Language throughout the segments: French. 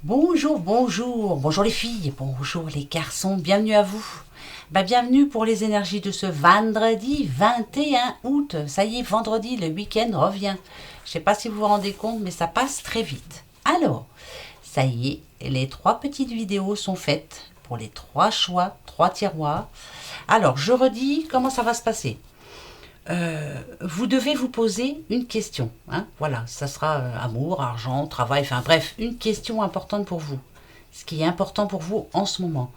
Bonjour, bonjour, bonjour les filles, bonjour les garçons, bienvenue à vous. Bienvenue pour les énergies de ce vendredi 21 août. Ça y est, vendredi, le week-end revient. Je sais pas si vous vous rendez compte, mais ça passe très vite. Alors, ça y est, les 3 petites vidéos sont faites pour les 3 choix, 3 tiroirs. Alors, je redis comment ça va se passer. Vous devez vous poser une question. Voilà, ça sera amour, argent, travail, enfin bref, une question importante pour vous. Ce qui est important pour vous en ce moment.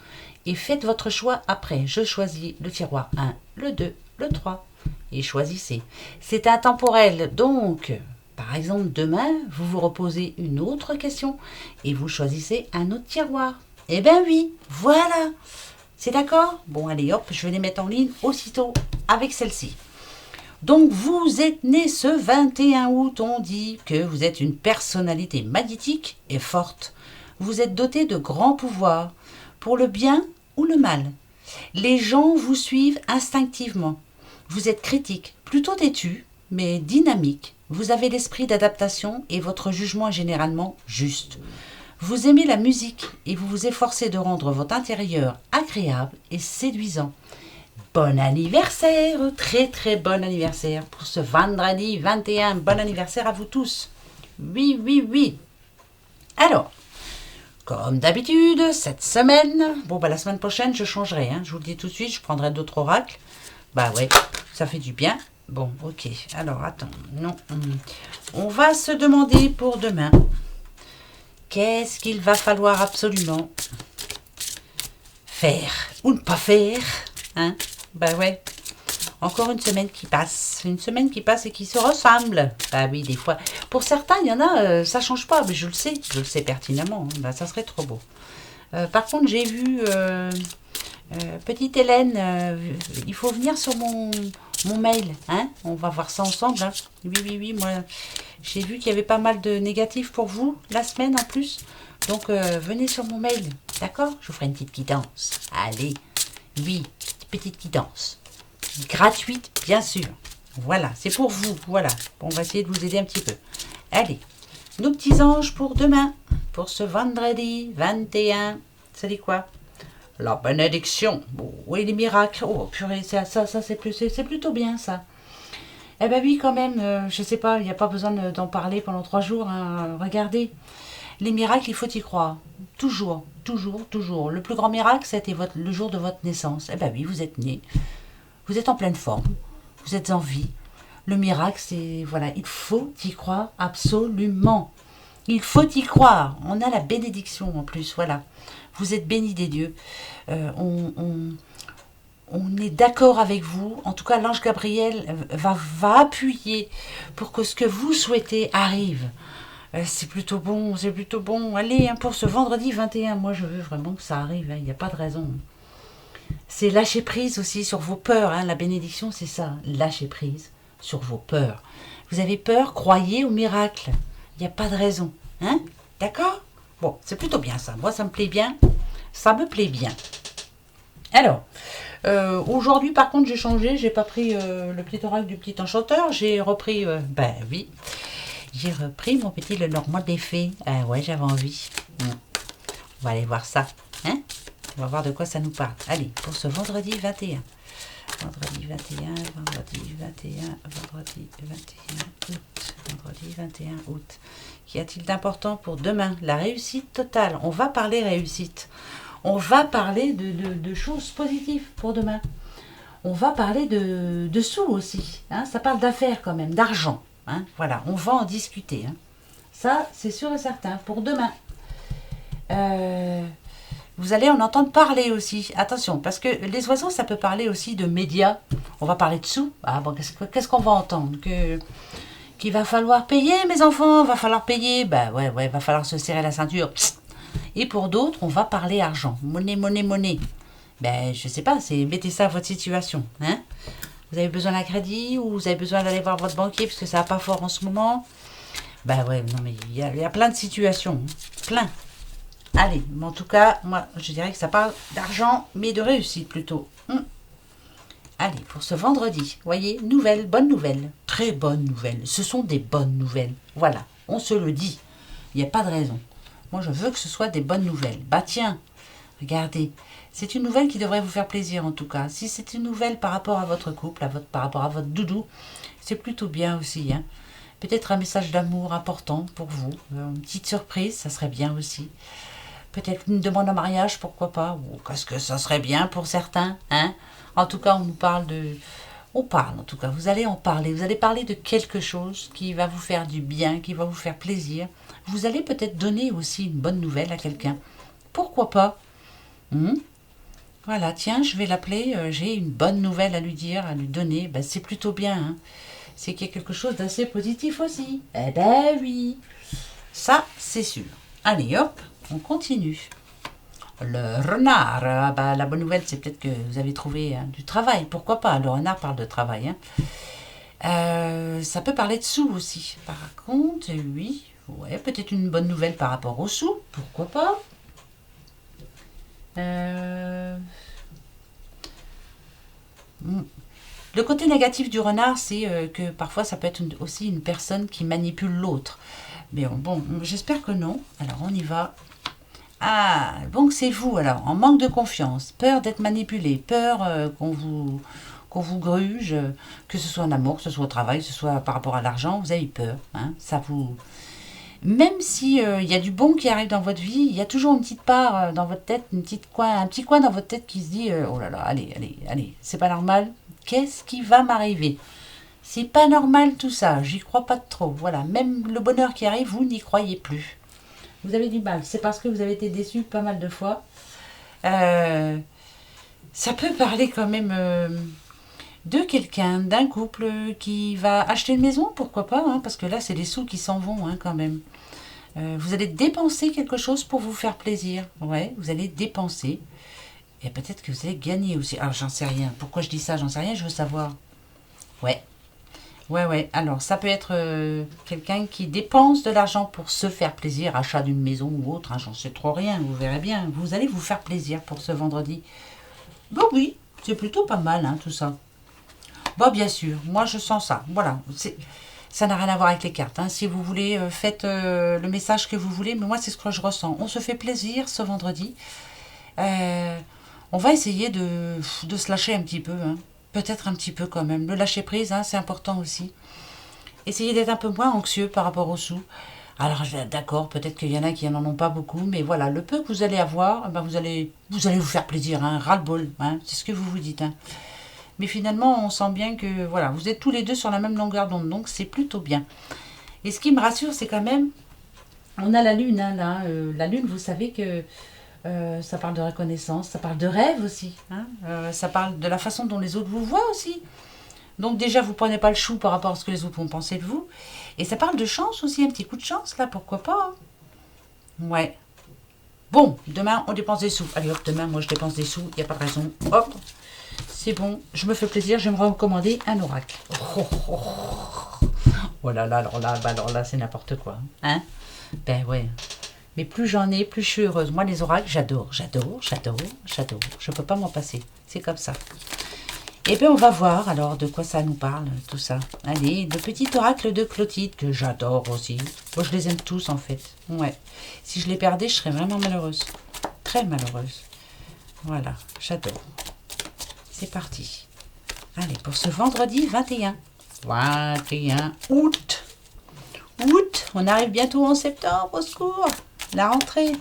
Et faites votre choix après. Je choisis le tiroir 1, le 2, le 3. Et choisissez. C'est intemporel. Donc, par exemple, demain, vous vous reposez une autre question et vous choisissez un autre tiroir. Eh bien oui, voilà. C'est d'accord? Bon, allez, hop, je vais les mettre en ligne aussitôt avec celle-ci. Donc vous êtes né ce 21 août, on dit que vous êtes une personnalité magnétique et forte. Vous êtes doté de grands pouvoirs, pour le bien ou le mal. Les gens vous suivent instinctivement. Vous êtes critique, plutôt têtu, mais dynamique. Vous avez l'esprit d'adaptation et votre jugement est généralement juste. Vous aimez la musique et vous vous efforcez de rendre votre intérieur agréable et séduisant. Bon anniversaire, très très bon anniversaire pour ce vendredi 21. Bon anniversaire à vous tous. Oui, oui, oui. Alors, comme d'habitude, cette semaine, la semaine prochaine, je changerai. Je vous le dis tout de suite, je prendrai d'autres oracles. Ouais, ça fait du bien. Bon, ok. Alors, attends, non. On va se demander pour demain. Qu'est-ce qu'il va falloir absolument faire ou ne pas faire, ouais. Encore une semaine qui passe. Une semaine qui passe et qui se ressemble. Oui, des fois. Pour certains, il y en a, ça change pas. Mais je le sais pertinemment. Ça serait trop beau. Par contre, j'ai vu petite Hélène, il faut venir sur mon mail. On va voir ça ensemble. Oui, moi, j'ai vu qu'il y avait pas mal de négatifs pour vous la semaine en plus. Donc, venez sur mon mail. D'accord? Je vous ferai une petite quittance. Allez. Oui, petite quittance. Gratuite, bien sûr. Voilà, c'est pour vous. Voilà. On va essayer de vous aider un petit peu. Allez. Nos petits anges pour demain. Pour ce vendredi 21. Ça dit quoi? La bénédiction. Oui, les miracles. Oh, purée, ça c'est plutôt bien, ça. Eh ben oui, quand même, je sais pas, il n'y a pas besoin d'en parler pendant 3 jours. Regardez. Les miracles, il faut y croire. Toujours, toujours, toujours. Le plus grand miracle, c'était le jour de votre naissance. Eh ben oui, vous êtes né. Vous êtes en pleine forme. Vous êtes en vie. Le miracle, c'est... Voilà, il faut y croire absolument. Il faut y croire. On a la bénédiction en plus, voilà. Vous êtes bénis des dieux. On est d'accord avec vous. En tout cas, l'ange Gabriel va appuyer pour que ce que vous souhaitez arrive. C'est plutôt bon, c'est plutôt bon. Allez, pour ce vendredi 21, moi je veux vraiment que ça arrive, il n'y a pas de raison. C'est lâcher prise aussi sur vos peurs, la bénédiction c'est ça, lâcher prise sur vos peurs. Vous avez peur, croyez au miracle. Il n'y a pas de raison. D'accord? Bon, c'est plutôt bien ça. Moi ça me plaît bien. Ça me plaît bien. Alors, aujourd'hui par contre j'ai changé, j'ai pas pris le petit oracle du petit enchanteur, j'ai repris, oui, j'ai repris mon petit Lenormand des fées. Ouais, j'avais envie. On va aller voir ça. On va voir de quoi ça nous parle. Allez, pour ce vendredi 21. Vendredi 21, vendredi 21, vendredi 21 août. Vendredi 21 août. Qu'y a-t-il d'important pour demain? La réussite totale. On va parler réussite. On va parler de choses positives pour demain. On va parler de sous aussi. Ça parle d'affaires quand même, d'argent. Voilà, on va en discuter. Ça, c'est sûr et certain. Pour demain. Vous allez en entendre parler aussi. Attention, parce que les oiseaux, ça peut parler aussi de médias. On va parler de sous. Qu'est-ce qu'on va entendre? Qu'il va falloir payer, mes enfants. Va falloir payer. Ouais, va falloir se serrer la ceinture. Et pour d'autres, on va parler argent. Monnaie, monnaie, monnaie. Je sais pas, mettez ça à votre situation. Vous avez besoin d'un crédit ou vous avez besoin d'aller voir votre banquier parce que ça va pas fort en ce moment. Ouais, non mais il y a plein de situations. Plein. Allez, mais en tout cas, moi, je dirais que ça parle d'argent, mais de réussite plutôt. Allez, pour ce vendredi, voyez, nouvelle, bonne nouvelle. Très bonne nouvelle. Ce sont des bonnes nouvelles. Voilà, on se le dit. Il n'y a pas de raison. Moi, je veux que ce soit des bonnes nouvelles. Bah tiens, regardez. C'est une nouvelle qui devrait vous faire plaisir en tout cas. Si c'est une nouvelle par rapport à votre couple, par rapport à votre doudou, c'est plutôt bien aussi. Hein. Peut-être un message d'amour important pour vous. Une petite surprise, ça serait bien aussi. Peut-être une demande en mariage, pourquoi pas. Ou qu'est-ce que ça serait bien pour certains. Hein. En tout cas, on nous parle de... On parle en tout cas, vous allez en parler. Vous allez parler de quelque chose qui va vous faire du bien, qui va vous faire plaisir. Vous allez peut-être donner aussi une bonne nouvelle à quelqu'un. Pourquoi pas. Voilà, tiens, je vais l'appeler, j'ai une bonne nouvelle à lui dire, à lui donner. Ben, c'est plutôt bien, hein. C'est qu'il y a quelque chose d'assez positif aussi. Eh ben oui, ça c'est sûr. Allez hop, on continue. Le renard, bah, la bonne nouvelle c'est peut-être que vous avez trouvé du travail, pourquoi pas, le renard parle de travail. Hein. Ça peut parler de sous aussi. Par contre, oui, ouais, peut-être une bonne nouvelle par rapport aux sous, pourquoi pas. Le côté négatif du renard, c'est que parfois ça peut être aussi une personne qui manipule l'autre. Mais bon, j'espère que non. Alors on y va. Ah, donc c'est vous alors, en manque de confiance, peur d'être manipulé, peur qu'on vous gruge, que ce soit en amour, que ce soit au travail, que ce soit par rapport à l'argent, vous avez peur. Hein, ça vous... Même si il y a du bon qui arrive dans votre vie, il y a toujours une petite part dans votre tête, un petit coin dans votre tête qui se dit oh là là, allez, c'est pas normal. Qu'est-ce qui va m'arriver? C'est pas normal tout ça, j'y crois pas trop. Voilà, même le bonheur qui arrive, vous n'y croyez plus. Vous avez du mal, c'est parce que vous avez été déçu pas mal de fois. Ça peut parler quand même de quelqu'un, d'un couple qui va acheter une maison, pourquoi pas, hein, parce que là c'est des sous qui s'en vont hein, quand même. Vous allez dépenser quelque chose pour vous faire plaisir. Ouais, vous allez dépenser. Et peut-être que vous allez gagner aussi. Alors, j'en sais rien. Pourquoi je dis ça? J'en sais rien, je veux savoir. Ouais. Ouais. Alors, ça peut être quelqu'un qui dépense de l'argent pour se faire plaisir, achat d'une maison ou autre. Hein, j'en sais trop rien, vous verrez bien. Vous allez vous faire plaisir pour ce vendredi. Bon, oui, c'est plutôt pas mal, hein, tout ça. Bon, bien sûr, moi je sens ça. Voilà, ça n'a rien à voir avec les cartes. Hein. Si vous voulez, faites le message que vous voulez, mais moi c'est ce que je ressens. On se fait plaisir ce vendredi. On va essayer de se lâcher un petit peu. Hein. Peut-être un petit peu quand même. Le lâcher prise, hein, c'est important aussi. Essayez d'être un peu moins anxieux par rapport aux sous. Alors d'accord, peut-être qu'il y en a qui n'en ont pas beaucoup, mais voilà, le peu que vous allez avoir, ben, vous allez vous faire plaisir, hein, ras-le-bol. Hein, c'est ce que vous vous dites. Hein. Mais finalement, on sent bien que voilà, vous êtes tous les deux sur la même longueur d'onde, donc c'est plutôt bien. Et ce qui me rassure, c'est quand même, on a la lune, hein, là. La lune, vous savez que ça parle de reconnaissance, ça parle de rêve aussi. Hein, ça parle de la façon dont les autres vous voient aussi. Donc déjà, vous prenez pas le chou par rapport à ce que les autres vont penser de vous. Et ça parle de chance aussi, un petit coup de chance, là, pourquoi pas. Hein. Ouais. Bon, demain, on dépense des sous. Allez hop, demain, moi, je dépense des sous, il n'y a pas de raison. Hop, c'est bon, je me fais plaisir, je vais me recommander un oracle. Oh là là, alors là, c'est n'importe quoi. Hein? Ben ouais. Mais plus j'en ai, plus je suis heureuse. Moi, les oracles, j'adore. Je ne peux pas m'en passer. C'est comme ça. Et bien, on va voir alors de quoi ça nous parle, tout ça. Allez, le petit oracle de Clotilde, que j'adore aussi. Moi, je les aime tous, en fait. Ouais. Si je les perdais, je serais vraiment malheureuse. Très malheureuse. Voilà, j'adore. C'est parti. Allez, pour ce vendredi 21. 21 août. Août, on arrive bientôt en septembre, au secours. La rentrée.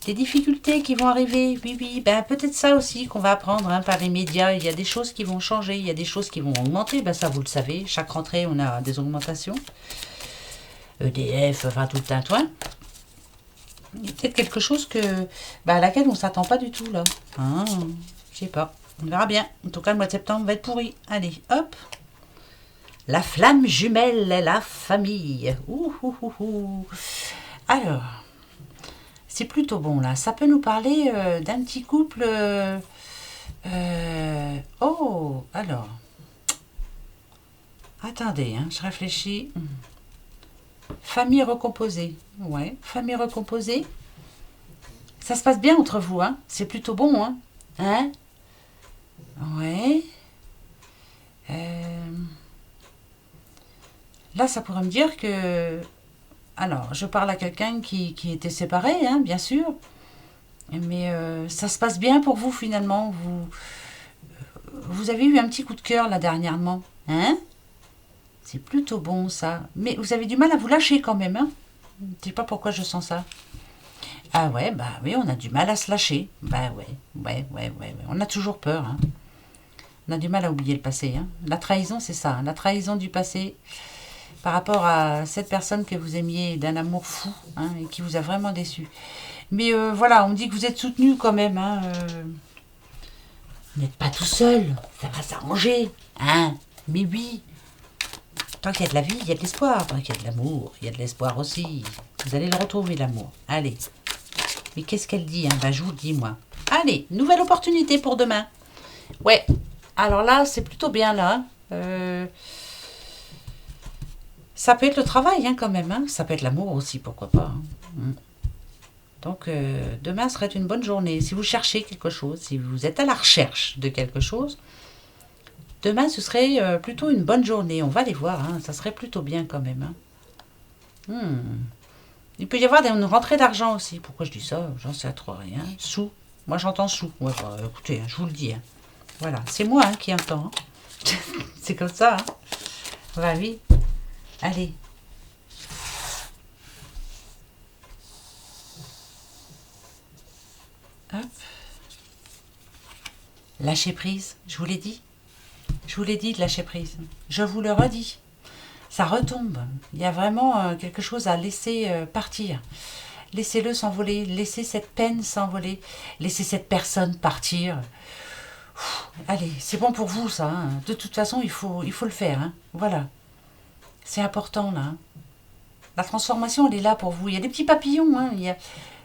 Des difficultés qui vont arriver, oui, ben peut-être ça aussi qu'on va apprendre hein, par les médias. Il y a des choses qui vont changer, il y a des choses qui vont augmenter. Ben ça, vous le savez, chaque rentrée, on a des augmentations. EDF, enfin tout le tintouin. Il y a peut-être quelque chose à laquelle on ne s'attend pas du tout, là. Ah, je sais pas. On verra bien. En tout cas, le mois de septembre va être pourri. Allez, hop. La flamme jumelle et la famille. Alors, c'est plutôt bon, là. Ça peut nous parler d'un petit couple... oh, alors. Attendez, hein, je réfléchis. Famille recomposée. Ouais, famille recomposée. Ça se passe bien entre vous, hein. C'est plutôt bon, hein. Hein? Ouais. Là, ça pourrait me dire que... Alors, je parle à quelqu'un qui était séparé, hein, bien sûr. Mais ça se passe bien pour vous, finalement. Vous avez eu un petit coup de cœur, là, dernièrement. Hein? C'est plutôt bon, ça. Mais vous avez du mal à vous lâcher, quand même, hein? Je sais pas pourquoi je sens ça. Ah ouais, bah oui, on a du mal à se lâcher. Bah ouais. On a toujours peur, hein. On a du mal à oublier le passé, hein. La trahison, c'est ça, hein. La trahison du passé par rapport à cette personne que vous aimiez d'un amour fou, hein, et qui vous a vraiment déçu. Mais voilà, on dit que vous êtes soutenu quand même, hein. Vous n'êtes pas tout seul, ça va s'arranger, hein. Mais oui, tant qu'il y a de la vie, il y a de l'espoir. Tant qu'il y a de l'amour, il y a de l'espoir aussi. Vous allez le retrouver, l'amour. Allez. Mais qu'est-ce qu'elle dit, hein? Ben, je vous le dis, moi. Allez, nouvelle opportunité pour demain. Ouais. Alors là, c'est plutôt bien, là. Ça peut être le travail, hein, quand même. Hein. Ça peut être l'amour aussi, pourquoi pas. Hein. Donc, demain serait une bonne journée. Si vous cherchez quelque chose, si vous êtes à la recherche de quelque chose, demain, ce serait plutôt une bonne journée. On va les voir, hein. Ça serait plutôt bien, quand même. Hein. Il peut y avoir une rentrée d'argent aussi. Pourquoi je dis ça? J'en sais trop rien. Sous. Moi, j'entends sous. Ouais, bah, écoutez, je vous le dis. Hein. Voilà. C'est moi, hein, qui entends. Hein. C'est comme ça. Hein. Bah oui. Allez. Hop. Lâcher prise. Je vous l'ai dit. Je vous l'ai dit de lâcher prise. Je vous le redis. Ça retombe. Il y a vraiment quelque chose à laisser partir. Laissez-le s'envoler. Laissez cette peine s'envoler. Laissez cette personne partir. Allez, c'est bon pour vous, ça. Hein. De toute façon, il faut le faire. Hein. Voilà. C'est important, là. Hein. La transformation, elle est là pour vous. Il y a des petits papillons. Hein.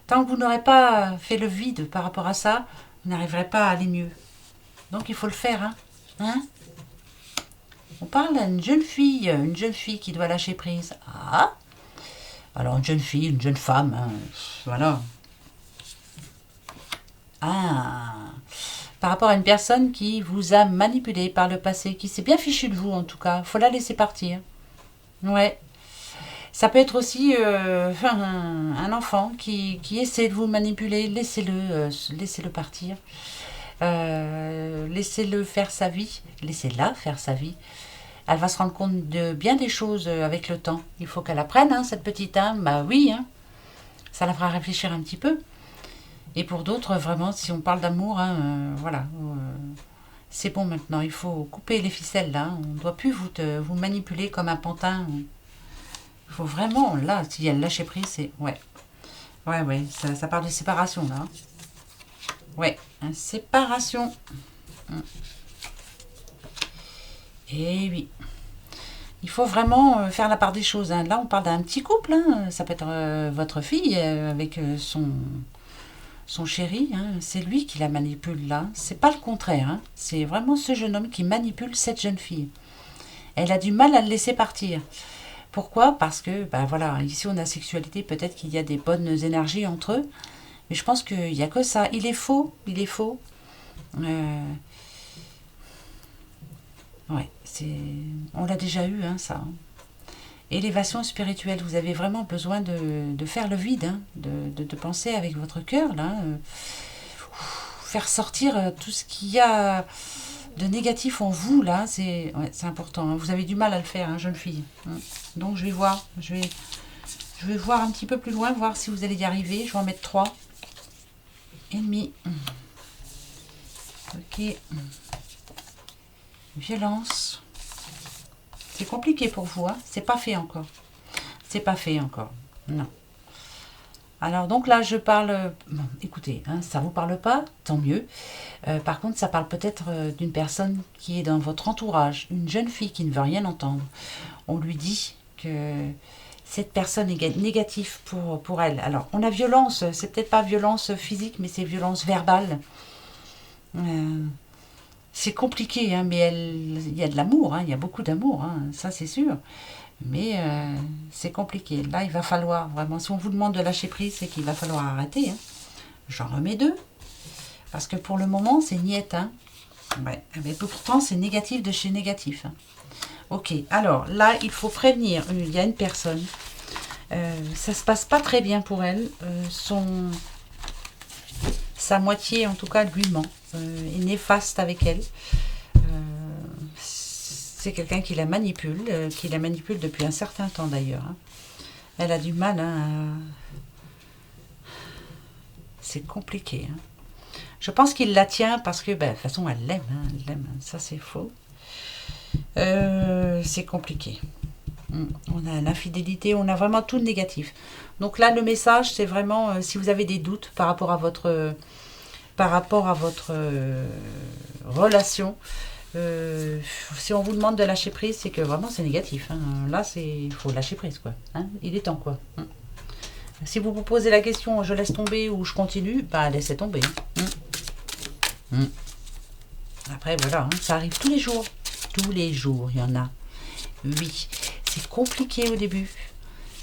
Tant que vous n'aurez pas fait le vide par rapport à ça, vous n'arriverez pas à aller mieux. Donc, il faut le faire. Hein. Hein? On parle d'une jeune fille qui doit lâcher prise. Ah! Alors, une jeune fille, une jeune femme, hein, voilà. Ah! Par rapport à une personne qui vous a manipulé par le passé, qui s'est bien fichu de vous en tout cas. Faut la laisser partir. Ouais. Ça peut être aussi un enfant qui essaie de vous manipuler. Laissez-le partir. Laissez-le faire sa vie. Laissez-la faire sa vie. Elle va se rendre compte de bien des choses avec le temps. Il faut qu'elle apprenne, hein, cette petite âme. Bah oui, hein. Ça la fera réfléchir un petit peu. Et pour d'autres, vraiment, si on parle d'amour, hein, voilà. C'est bon maintenant, il faut couper les ficelles là. On ne doit plus vous manipuler comme un pantin. Il faut vraiment, là, s'il y a le lâcher prise, c'est... Ouais, ça parle de séparation là. Ouais, hein, séparation. Et oui. Il faut vraiment faire la part des choses. Hein. Là, on parle d'un petit couple. Hein. Ça peut être votre fille avec son chéri. Hein. C'est lui qui la manipule là. C'est pas le contraire. Hein. C'est vraiment ce jeune homme qui manipule cette jeune fille. Elle a du mal à le laisser partir. Pourquoi? Parce que, ben voilà, ici on a sexualité. Peut-être qu'il y a des bonnes énergies entre eux. Mais je pense qu'il n'y a que ça. Il est faux. Ouais, on l'a déjà eu, hein, ça. Hein. Élévation spirituelle, vous avez vraiment besoin de faire le vide, hein, de penser avec votre cœur, là. Faire sortir tout ce qu'il y a de négatif en vous, là, c'est important. Hein. Vous avez du mal à le faire, hein, jeune fille. Hein. Donc je vais voir, je vais voir un petit peu plus loin, voir si vous allez y arriver. Je vais en mettre 3. Ennemi. Ok. Violence. C'est compliqué pour vous, hein. C'est pas fait encore. C'est pas fait encore. Non. Alors donc là, je parle... Bon, écoutez, hein, ça vous parle pas, tant mieux. Par contre, ça parle peut-être d'une personne qui est dans votre entourage, une jeune fille qui ne veut rien entendre. On lui dit que cette personne est négative pour elle. Alors, on a violence, c'est peut-être pas violence physique, mais c'est violence verbale. C'est compliqué, hein, mais il y a de l'amour, hein, il y a beaucoup d'amour, hein, ça c'est sûr. Mais c'est compliqué. Là, il va falloir vraiment, si on vous demande de lâcher prise, c'est qu'il va falloir arrêter. Hein. J'en remets 2. Parce que pour le moment, c'est niette. Hein. Ouais, mais pourtant, c'est négatif de chez négatif. Hein. Ok, alors là, il faut prévenir. Il y a une personne Ça se passe pas très bien pour elle. Sa moitié, en tout cas, lui ment. Est néfaste avec elle. C'est quelqu'un qui la manipule depuis un certain temps d'ailleurs. Hein. Elle a du mal. Hein, c'est compliqué. Hein. Je pense qu'il la tient parce que, ben, de toute façon, elle l'aime. Hein, elle l'aime. Ça, c'est faux. C'est compliqué. On a l'infidélité, on a vraiment tout le négatif. Donc là, le message, c'est vraiment, si vous avez des doutes par rapport à votre relation, si on vous demande de lâcher prise, c'est que vraiment c'est négatif. Hein. Là, il faut lâcher prise, quoi. Hein. Il est temps, quoi. Si vous vous posez la question, je laisse tomber ou je continue, bah laissez tomber. Hein. Après, voilà, hein, ça arrive tous les jours. Tous les jours, il y en a. Oui, c'est compliqué au début.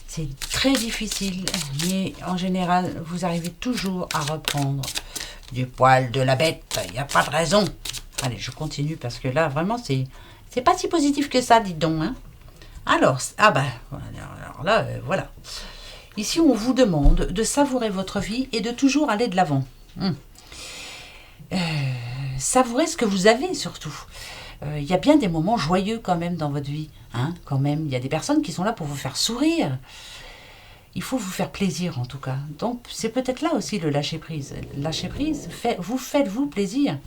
C'est très difficile, mais en général, vous arrivez toujours à reprendre du poil de la bête. Il n'y a pas de raison. Allez, je continue parce que là, vraiment, c'est pas si positif que ça, dites donc. Hein. Alors, alors là, voilà. Ici, on vous demande de savourer votre vie et de toujours aller de l'avant. Savourez ce que vous avez, surtout. Il y a bien des moments joyeux quand même dans votre vie. Hein, quand même, il y a des personnes qui sont là pour vous faire sourire. Il faut vous faire plaisir en tout cas. Donc c'est peut-être là aussi le lâcher prise. Lâcher prise, faites-vous plaisir.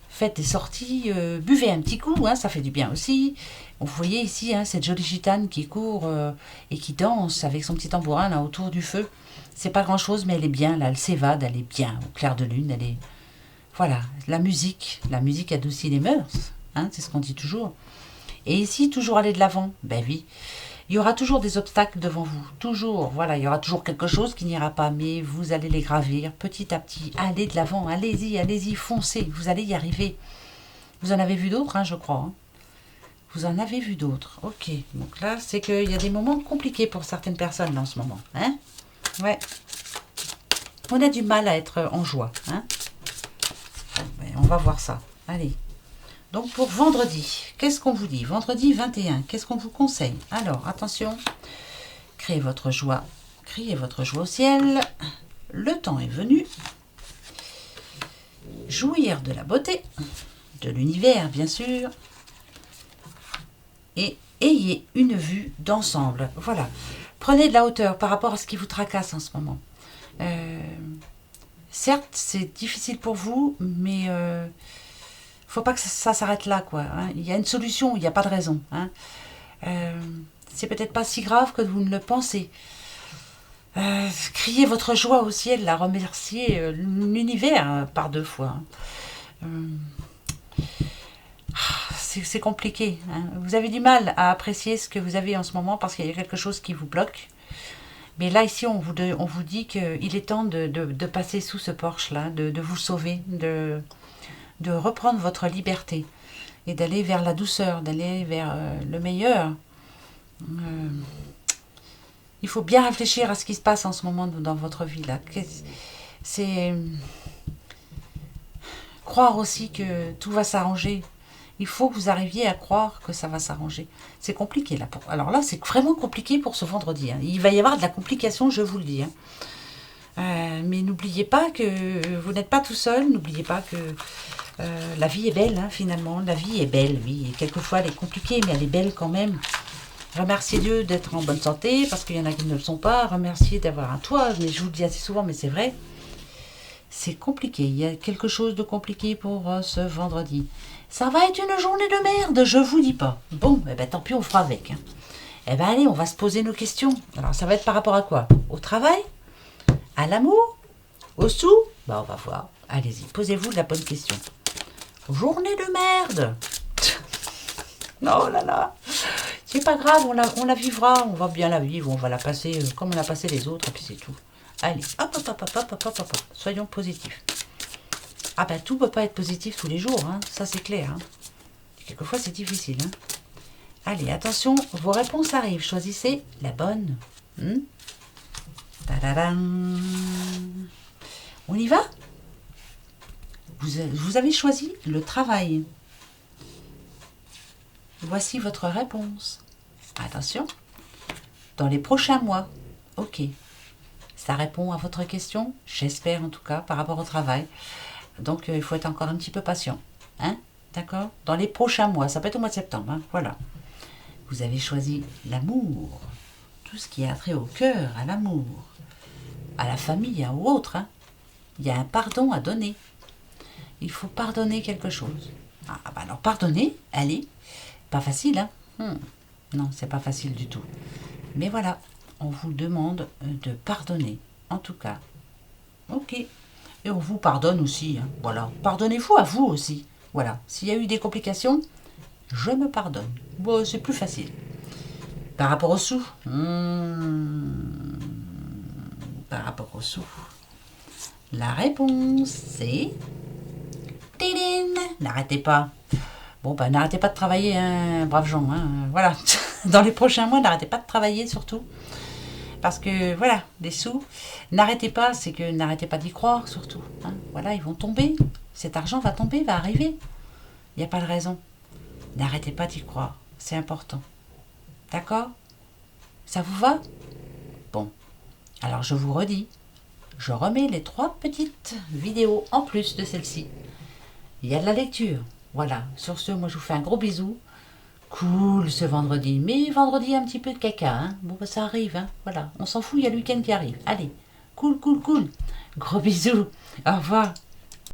Faites des sorties, buvez un petit coup, hein, ça fait du bien aussi. Vous voyez ici hein, cette jolie gitane qui court et qui danse avec son petit tambourin là autour du feu. C'est pas grand chose mais elle est bien là, elle s'évade, elle est bien au clair de lune, elle est... Voilà, la musique adoucit les mœurs, hein, c'est ce qu'on dit toujours. Et ici, toujours aller de l'avant, ben oui. Il y aura toujours des obstacles devant vous, toujours, voilà, il y aura toujours quelque chose qui n'ira pas, mais vous allez les gravir petit à petit. Allez de l'avant, allez-y, foncez, vous allez y arriver. Vous en avez vu d'autres, hein, je crois. Hein. Vous en avez vu d'autres, ok. Donc là, c'est qu'il y a des moments compliqués pour certaines personnes là, en ce moment. Hein, ouais. On a du mal à être en joie, hein. On va voir ça. Allez. Donc pour vendredi, qu'est-ce qu'on vous dit? Vendredi 21, qu'est-ce qu'on vous conseille? Alors, attention, criez votre joie au ciel. Le temps est venu. Jouir de la beauté, de l'univers bien sûr. Et ayez une vue d'ensemble. Voilà. Prenez de la hauteur par rapport à ce qui vous tracasse en ce moment. Certes, c'est difficile pour vous, mais faut pas que ça s'arrête là, quoi. Hein. Il y a une solution, il n'y a pas de raison. Hein. C'est peut-être pas si grave que vous ne le pensez. Criez votre joie au ciel, là, remerciez l'univers par 2 fois. Hein. C'est compliqué. Hein. Vous avez du mal à apprécier ce que vous avez en ce moment parce qu'il y a quelque chose qui vous bloque. Mais là, ici, on vous dit qu'il est temps de passer sous ce porche-là, de vous sauver, de reprendre votre liberté et d'aller vers la douceur, d'aller vers le meilleur. Il faut bien réfléchir à ce qui se passe en ce moment dans votre vie. Là. C'est croire aussi que tout va s'arranger. Il faut que vous arriviez à croire que ça va s'arranger. C'est compliqué là. Alors là, c'est vraiment compliqué pour ce vendredi. Hein. Il va y avoir de la complication, je vous le dis. Hein. Mais n'oubliez pas que vous n'êtes pas tout seul. N'oubliez pas que la vie est belle, hein, finalement. La vie est belle, oui. Et quelquefois, elle est compliquée, mais elle est belle quand même. Remerciez Dieu d'être en bonne santé, parce qu'il y en a qui ne le sont pas. Remerciez d'avoir un toit. Mais je vous le dis assez souvent, mais c'est vrai. C'est compliqué. Il y a quelque chose de compliqué pour ce vendredi. Ça va être une journée de merde, je vous dis pas. Bon, eh ben tant pis, on fera avec. Hein. Eh ben allez, on va se poser nos questions. Alors, ça va être par rapport à quoi? Au travail? À l'amour? Au sous? Bah, on va voir. Allez-y, posez-vous la bonne question. Journée de merde. Non, là là. C'est pas grave, on la vivra. On va bien la vivre, on va la passer comme on a passé les autres, et puis c'est tout. Allez, hop. Soyons positifs. Ah ben tout ne peut pas être positif tous les jours, hein. Ça c'est clair. Hein. Quelquefois c'est difficile. Hein. Allez, attention, vos réponses arrivent. Choisissez la bonne. Tadadam. On y va? Vous avez choisi le travail. Voici votre réponse. Attention. dans les prochains mois. Ok. Ça répond à votre question, j'espère en tout cas, par rapport au travail. Donc, il faut être encore un petit peu patient. Hein? D'accord? Dans les prochains mois, ça peut être au mois de septembre. Hein? Voilà. Vous avez choisi l'amour. Tout ce qui a trait au cœur, à l'amour, à la famille, ou autre. Hein? Il y a un pardon à donner. Il faut pardonner quelque chose. Ah, bah alors, pardonner, allez. Pas facile, hein? Non, c'est pas facile du tout. Mais voilà, on vous demande de pardonner, en tout cas. Ok. Et on vous pardonne aussi, hein. Voilà. Pardonnez-vous à vous aussi. Voilà. S'il y a eu des complications, je me pardonne. Bon, c'est plus facile. Par rapport aux sous, par rapport aux sous, la réponse c'est... Tédine. N'arrêtez pas. Bon, ben n'arrêtez pas de travailler, hein, braves gens. Hein, voilà. Dans les prochains mois, n'arrêtez pas de travailler surtout. Parce que, voilà, les sous, n'arrêtez pas, c'est que n'arrêtez pas d'y croire surtout. Hein. Voilà, ils vont tomber. Cet argent va tomber, va arriver. Il n'y a pas de raison. N'arrêtez pas d'y croire. C'est important. D'accord? Ça vous va? Bon. Alors, je vous redis. Je remets les 3 petites vidéos en plus de celle-ci. Il y a de la lecture. Voilà. Sur ce, moi, je vous fais un gros bisou. Cool ce vendredi. Mais vendredi, un petit peu de caca. Hein. Bon, bah, ça arrive. Hein. Voilà. On s'en fout, il y a le week-end qui arrive. Allez. Cool, cool, cool. Gros bisous. Au revoir.